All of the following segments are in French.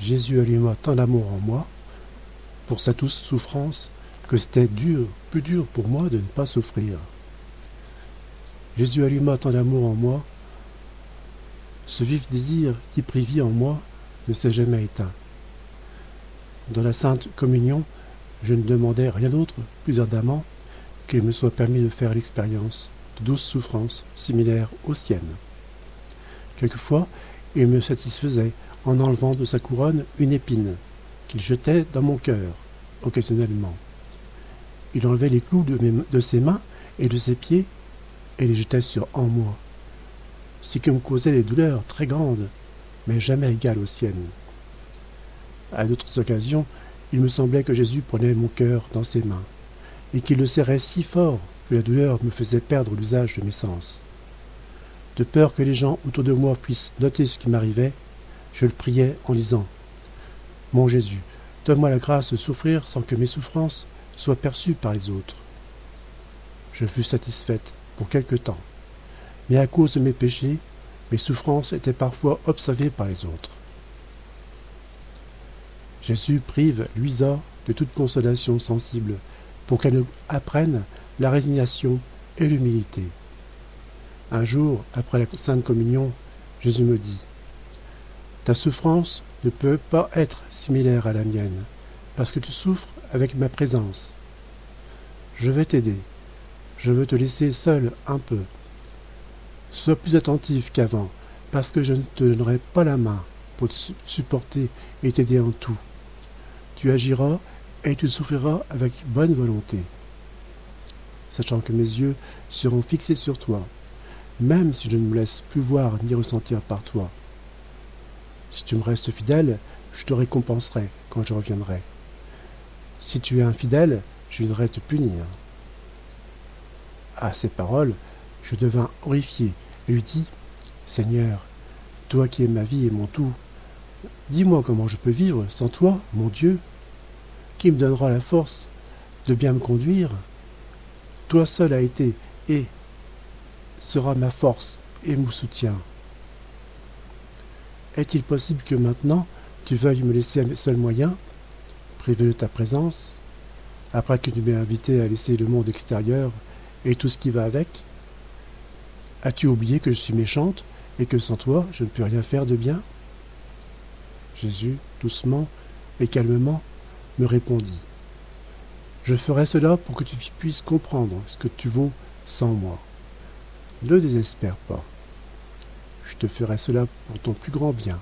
Jésus alluma tant d'amour en moi, pour sa douce souffrance, que c'était plus dur pour moi de ne pas souffrir. Jésus alluma tant d'amour en moi, ce vif désir qui prit vie en moi ne s'est jamais éteint. Dans la Sainte Communion, je ne demandais rien d'autre, plus ardemment, qu'il me soit permis de faire l'expérience de douces souffrances similaires aux siennes. Quelquefois, il me satisfaisait en enlevant de sa couronne une épine, qu'il jetait dans mon cœur, occasionnellement. Il enlevait les clous de ses mains et de ses pieds, et les jetait en moi, ce qui me causait des douleurs très grandes, mais jamais égales aux siennes. À d'autres occasions, il me semblait que Jésus prenait mon cœur dans ses mains, et qu'il le serrait si fort que la douleur me faisait perdre l'usage de mes sens. De peur que les gens autour de moi puissent noter ce qui m'arrivait, je le priais en disant « Mon Jésus, donne-moi la grâce de souffrir sans que mes souffrances soient perçues par les autres. » Je fus satisfaite pour quelque temps, mais à cause de mes péchés, mes souffrances étaient parfois observées par les autres. Jésus prive Luisa de toute consolation sensible pour qu'elle apprenne la résignation et l'humilité. Un jour, après la Sainte Communion, Jésus me dit « Ta souffrance ne peut pas être similaire à la mienne, parce que tu souffres avec ma présence. Je vais t'aider. Je veux te laisser seul un peu. Sois plus attentif qu'avant, parce que je ne te donnerai pas la main pour te supporter et t'aider en tout. Tu agiras et tu souffriras avec bonne volonté, sachant que mes yeux seront fixés sur toi, même si je ne me laisse plus voir ni ressentir par toi. Si tu me restes fidèle, je te récompenserai quand je reviendrai. Si tu es infidèle, je viendrai te punir. » À ces paroles, je devins horrifié et lui dis « Seigneur, toi qui es ma vie et mon tout, dis-moi comment je peux vivre sans toi, mon Dieu? Qui me donnera la force de bien me conduire? Toi seul as été et sera ma force et mon soutien. Est-il possible que maintenant tu veuilles me laisser un seul moyen, privé de ta présence, après que tu m'aies invité à laisser le monde extérieur et tout ce qui va avec? As-tu oublié que je suis méchante et que sans toi je ne peux rien faire de bien? » Jésus, doucement et calmement, me répondit « Je ferai cela pour que tu puisses comprendre ce que tu vaux sans moi. Ne désespère pas. Je te ferai cela pour ton plus grand bien,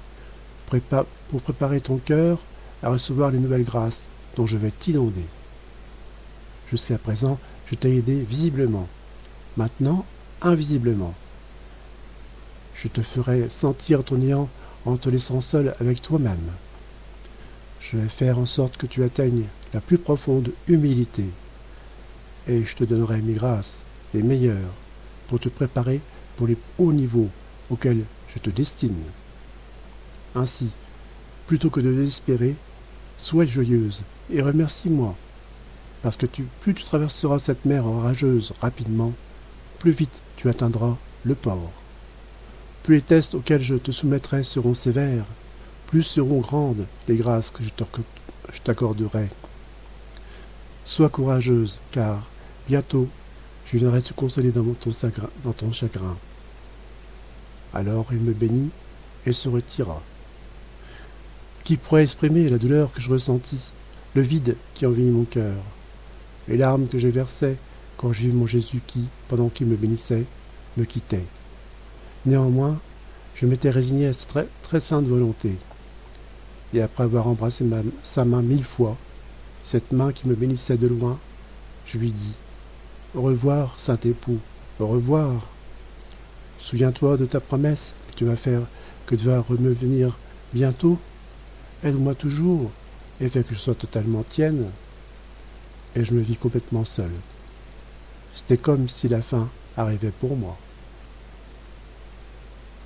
pour préparer ton cœur à recevoir les nouvelles grâces dont je vais t'inonder. Jusqu'à présent, je t'ai aidé visiblement, maintenant invisiblement. Je te ferai sentir ton néant en te laissant seul avec toi-même. Je vais faire en sorte que tu atteignes la plus profonde humilité, et je te donnerai mes grâces, les meilleures, pour te préparer pour les hauts niveaux auxquels je te destine. Ainsi, plutôt que de désespérer, sois joyeuse et remercie-moi, parce que plus tu traverseras cette mer orageuse rapidement, plus vite tu atteindras le port. Plus les tests auxquels je te soumettrai seront sévères, plus seront grandes les grâces que je t'accorderai. Sois courageuse, car bientôt je viendrai te consoler dans ton chagrin. » Alors il me bénit et se retira. Qui pourrait exprimer la douleur que je ressentis, le vide qui envahit mon cœur, les larmes que je versais quand je vis mon Jésus qui, pendant qu'il me bénissait, me quittait. Néanmoins, je m'étais résigné à cette très sainte volonté, et après avoir embrassé sa main 1000 fois, cette main qui me bénissait de loin, je lui dis « Au revoir, saint époux, au revoir. Souviens-toi de ta promesse que tu vas me venir bientôt. Aide-moi toujours et fais que je sois totalement tienne. » Et je me vis complètement seul. C'était comme si la fin arrivait pour moi.